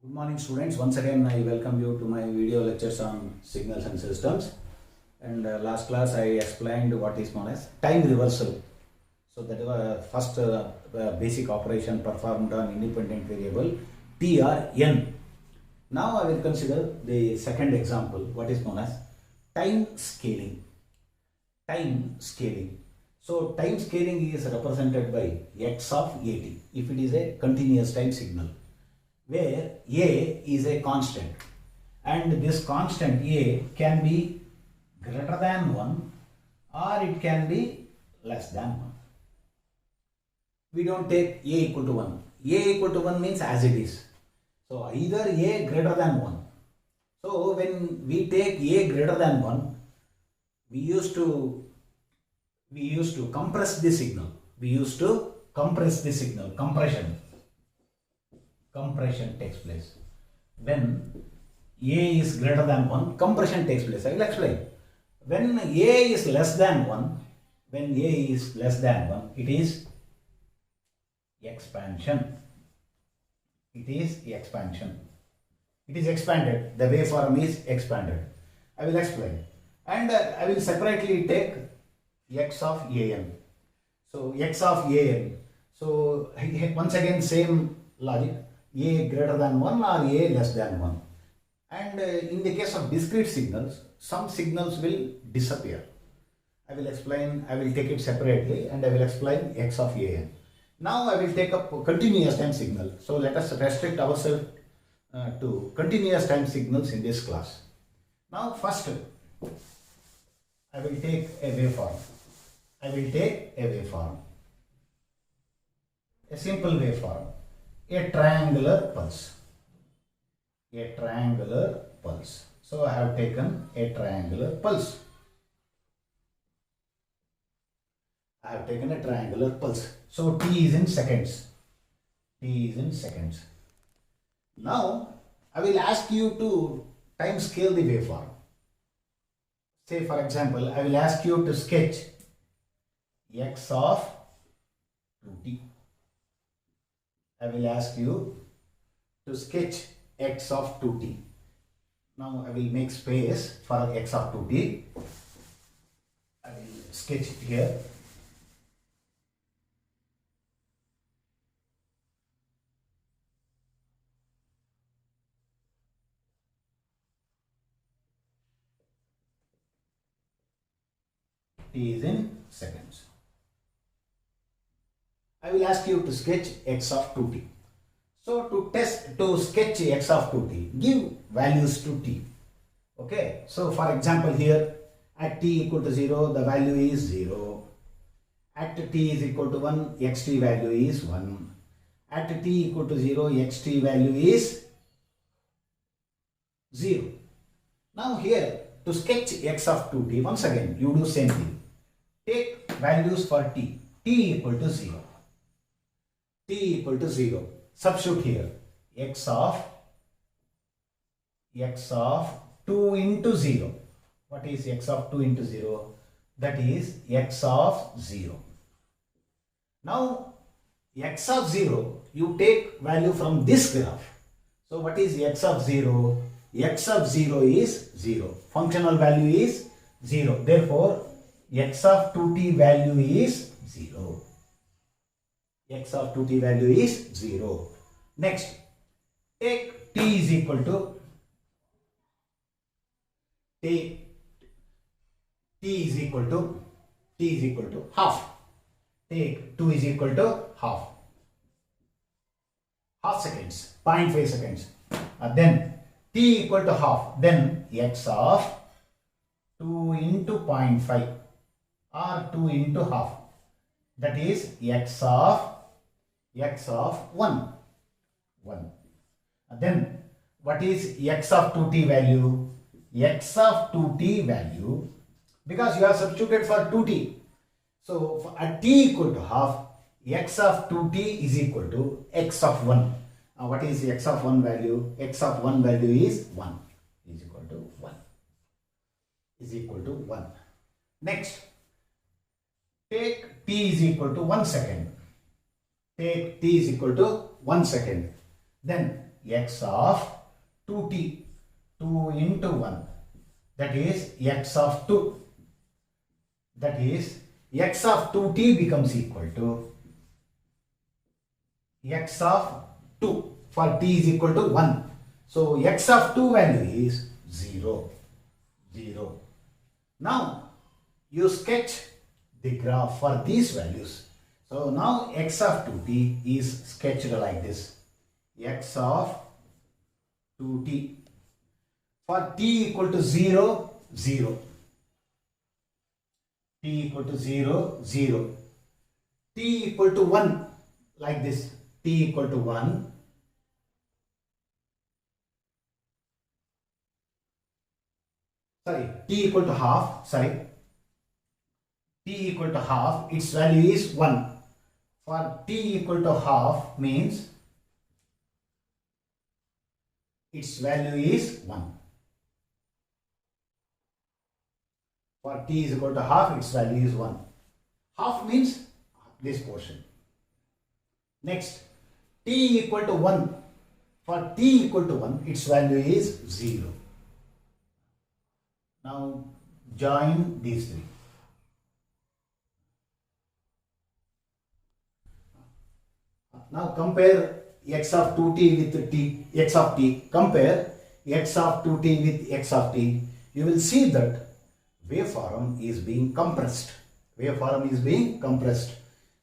Good morning students, once again I welcome you to my video lectures on signals and systems. And last class I explained what is known as time reversal. So that was first basic operation performed on independent variable t or n. Now I will consider the second example, what is known as time scaling. Time scaling. So time scaling is represented by x of at if it is a continuous time signal, where a is a constant and this constant a can be greater than 1 or it can be less than 1. We don't take a equal to 1. A equal to 1 means as it is. So either a greater than 1. So when we take a greater than 1, we used to compress the signal. Compression takes place. When a is greater than 1, compression takes place. I will explain. When a is less than 1, it is expansion. It is expanded. The waveform is expanded. I will explain. And I will separately take x of an. So x of an. So once again same logic. A greater than 1 or a less than 1. And in the case of discrete signals, some signals will disappear. I will explain, I will take it separately and I will explain x of an. Now I will take up continuous time signal. So let us restrict ourselves to continuous time signals in this class. Now first I will take a waveform. A simple waveform. A triangular pulse. So I have taken a triangular pulse. So t is in seconds. Now I will ask you to time scale the waveform. Say for example, I will ask you to sketch x of 2t. I will ask you to sketch x of 2t. Now I will make space for x of 2t. I will sketch it here. T is in seconds. I will ask you to sketch x of 2t. So to sketch x of 2t, give values to t. Okay. So for example here at t equal to 0, the value is 0. At t is equal to 1, xt value is 1. At t equal to 0, xt value is 0. Now here to sketch x of 2t, once again you do same thing. Take values for t. T equal to 0. Substitute here x of 2 into 0. What is x of 2 into 0? That is x of 0. Now x of 0, you take value from this graph. So what is x of 0? X of 0 is 0. Functional value is 0. Therefore x of 2t value is 0. X of 2t value is 0. Next, take t is equal to half. Take 2 is equal to half seconds, 0.5 seconds. Then t equal to half. Then x of 2 into 0.5 or 2 into half. That is x of 1. Then what is x of 2t value? X of 2t value, because you have substituted for 2t. So at t equal to half, x of 2t is equal to x of 1. Now what is x of 1 value? X of 1 value is 1. Is equal to 1. Next, take t is equal to 1 second. Then x of 2t, 2 into 1, that is x of 2, that is x of 2t becomes equal to x of 2 for t is equal to 1. So x of 2 value is 0, 0. Now you sketch the graph for these values. So now x of 2t is sketched like this. X of 2t for t equal to 0, 0. T equal to 0, 0. T equal to 1 like this. T equal to 1. Sorry, t equal to half. Sorry. T equal to half, its value is 1. For t equal to half means its value is 1. For t is equal to half, its value is 1. Half means this portion. Next, t equal to 1. For t equal to 1, its value is 0. Now join these three. Now compare x of 2t with x of t. Compare x of 2t with x of t. You will see that waveform is being compressed. Waveform is being compressed.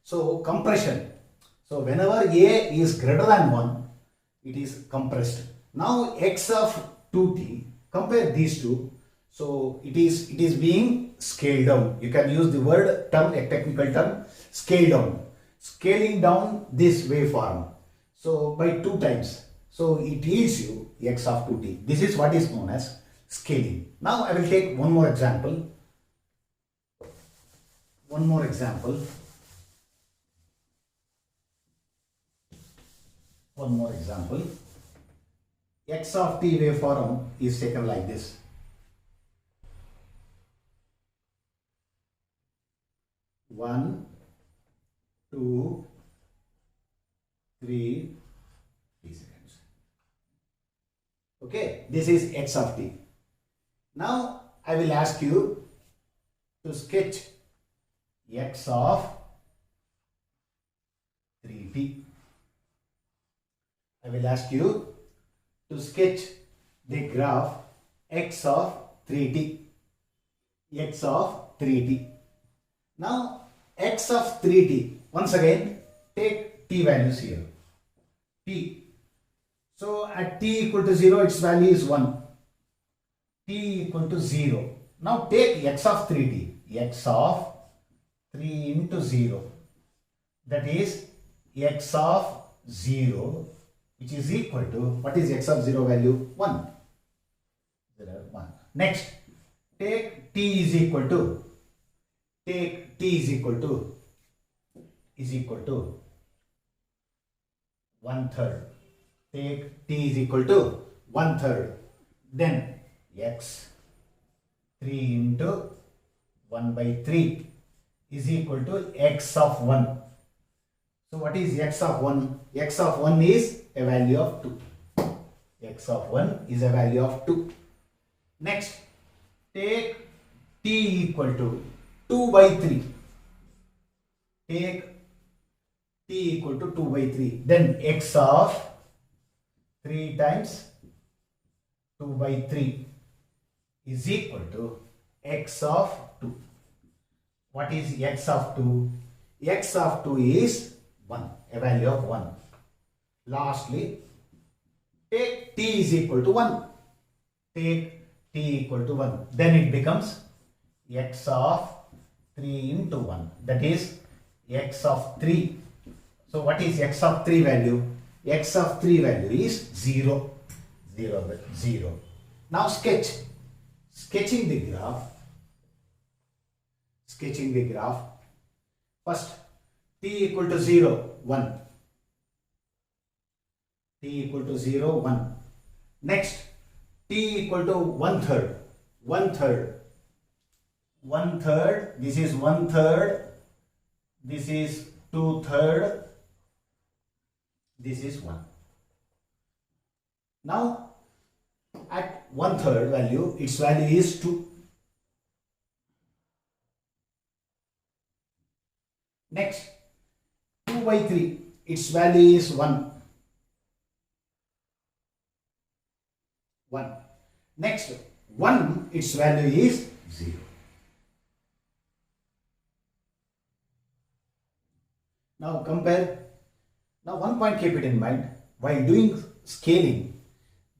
So compression. So whenever a is greater than 1, it is compressed. Now x of 2t, compare these two. So it is being scaled down. You can use the word term, a technical term, scale down. Scaling down this waveform. So by 2 times. So it yields you x of 2t. This is what is known as scaling. Now I will take one more example. One more example. One more example. X of t waveform is taken like this. One, 2, 3 seconds. Okay, this is x of t. Now I will ask you to sketch x of 3t. I will ask you to sketch the graph x of 3t. X of 3t. Now x of 3t, once again take t values here. T. So at t equal to 0, its value is 1. T equal to 0. Now take x of 3t. X of 3 into 0. That is x of 0, which is equal to, what is x of 0 value? 1. 0, 1. Next, take t is equal to, take t is equal to 1/3. Take t is equal to 1/3. Then x 3 into 1/3 is equal to x of 1. So what is x of 1? X of 1 is a value of 2. X of 1 is a value of 2. Next, take t equal to 2/3. Take t equal to 2/3. Then x of 3 times 2/3 is equal to x of 2. What is x of 2? X of 2 is 1, a value of 1. Lastly, take t is equal to 1. Take t equal to 1. Then it becomes x of 3 into 1. That is x of 3. So what is x of 3 value? X of 3 value is 0. 0, 0. Now sketching the graph. Sketching the graph. First, t equal to 0, 1. T equal to 0, 1. Next, t equal to 1/3. 1/3. 1/3. This is 1/3. This is 2/3. This is 1. Now at 1/3 value, its value is 2. Next, 2/3, its value is 1. 1. Next, 1, its value is 0. Now compare. Now one point, keep it in mind, while doing scaling,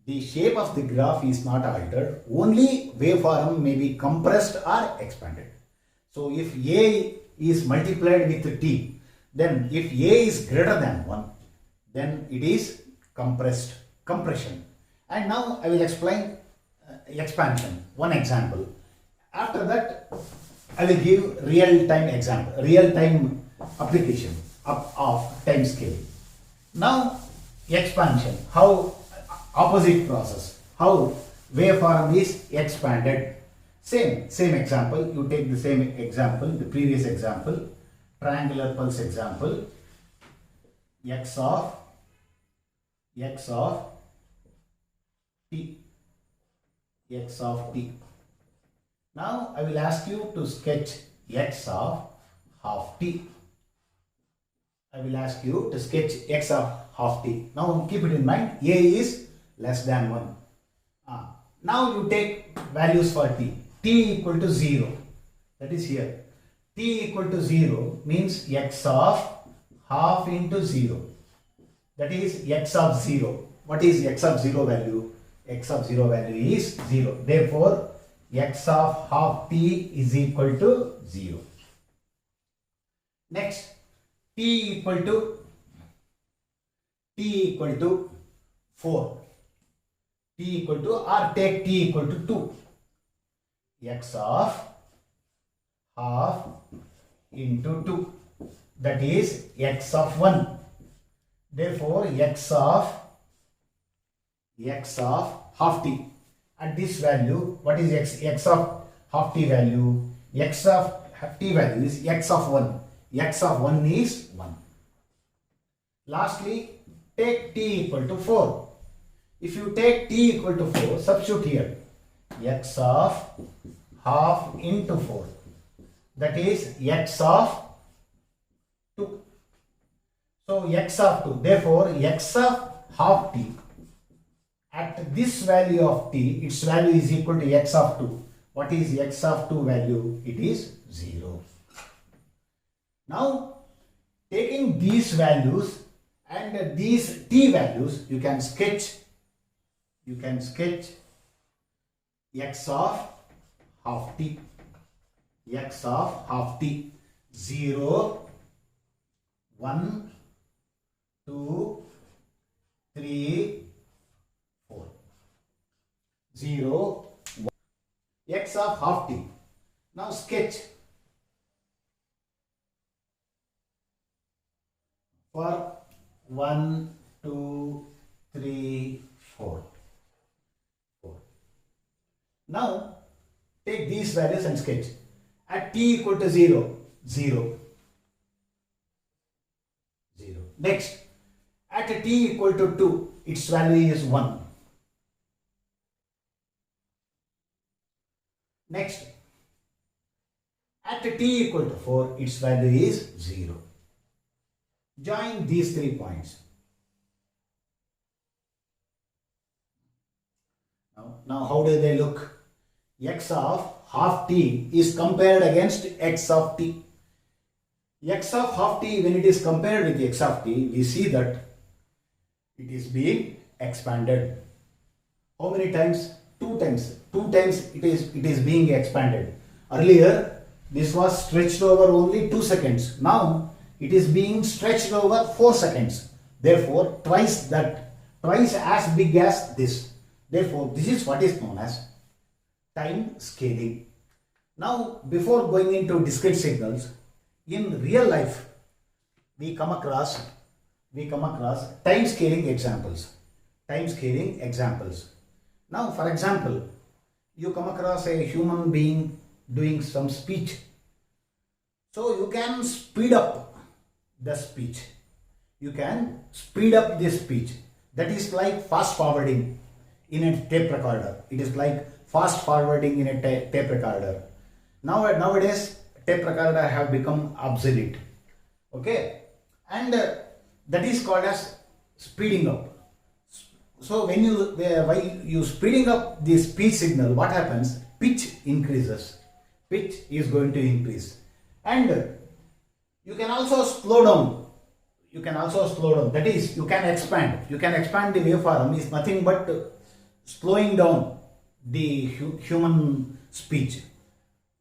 the shape of the graph is not altered, only waveform may be compressed or expanded. So if A is multiplied with T, then if A is greater than 1, then it is compression. And now I will explain expansion, one example. After that, I will give real-time example, real-time application of time scale. Now expansion, how opposite process, how waveform is expanded. Same example, you take the same example, the previous example, triangular pulse example, x of t, x of t. Now I will ask you to sketch x of half t. I will ask you to sketch x of half t. Now keep it in mind, a is less than 1. Now you take values for t. T equal to 0. That is here. T equal to 0 means x of half into 0. That is x of 0. What is x of 0 value? X of 0 value is 0. Therefore, x of half t is equal to 0. Next, t equal to 4. T equal to, or take t equal to 2. X of half into 2. That is x of 1. Therefore, x of half t. At this value, what is x of half t value? X of half t value is x of 1. X of 1 is 1. Lastly, take t equal to 4. If you take t equal to 4, substitute here. X of half into 4. That is x of 2. So x of 2. Therefore, x of half t at this value of t, its value is equal to x of 2. What is x of 2 value? It is 0. Now, taking these values and these t values, you can sketch x of half t. X of half t. 0, 1, 2, 3, 4. 0, 1. X of half t. Now sketch for 1, 2, 3, 4. Now take these values and sketch. At t equal to 0, 0, 0. Next, at t equal to 2, its value is 1. Next, at t equal to 4, its value is 0. Join these 3 points. Now how do they look? X of half t is compared against x of t. X of half t, when it is compared with x of t, we see that it is being expanded. How many times? 2 times. 2 times it is being expanded. Earlier, this was stretched over only 2 seconds. Now, it is being stretched over 4 seconds. Therefore, twice as big as this. Therefore, this is what is known as time scaling. Now, before going into discrete signals, in real life, we come across time scaling examples. Now, for example, you come across a human being doing some speech. So you can speed up the speech. That is like fast forwarding in a tape recorder. It is like fast forwarding in a tape recorder. Nowadays, tape recorder have become obsolete. Okay, and that is called as speeding up. So while you speeding up the speech signal, what happens? Pitch increases. Pitch is going to increase, and you can also slow down. That is, you can expand. You can expand the waveform is nothing but slowing down the human speech.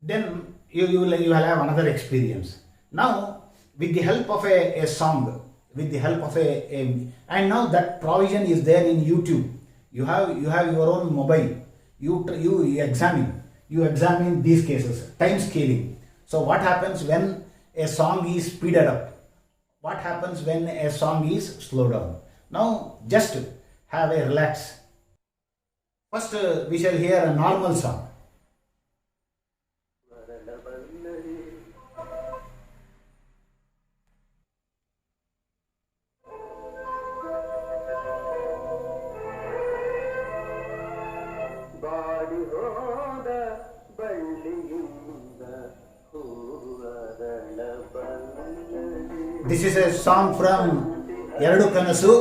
Then you will have another experience. Now, with the help of a song, with the help of and now that provision is there in YouTube. You have your own mobile. You examine these cases, time scaling. So what happens when a song is speeded up? What happens when a song is slowed down? Now just have a relax. First we shall hear a normal song. This is a song from Eradu Kanasu,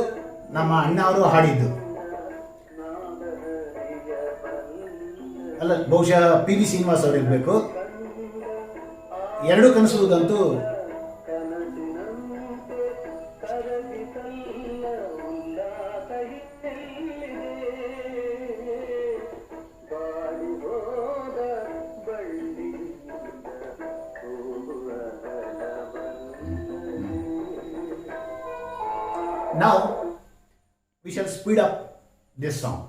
ನಮ್ಮ ಅಣ್ಣ ಅವರು ಹಾಡಿದ್ದು. ಅಲ್ಲ, ಬಹುಶಃ P V Srinivas ಅವರು ಇರಬೇಕು. ಎರಡು ಕನಸುದಂತೂ Now we shall speed up this song.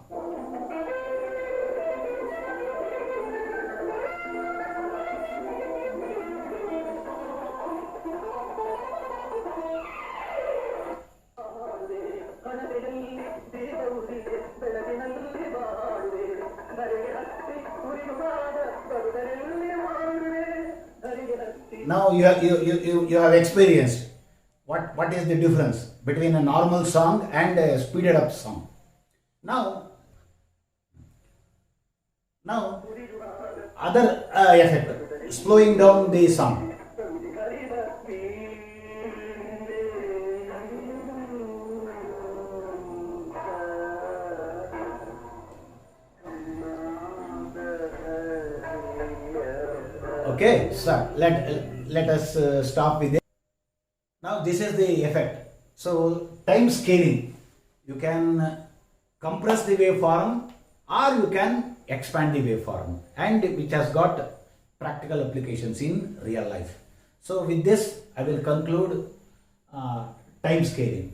Now you have experienced what is the difference between a normal song and a speeded up song. Now other effect, slowing down the song. Okay, so let us stop with it. Now this is the effect. So time scaling, you can compress the waveform or you can expand the waveform, and which has got practical applications in real life. So with this I will conclude time scaling.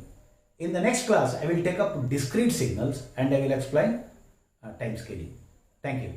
In the next class I will take up discrete signals and I will explain time scaling. Thank you.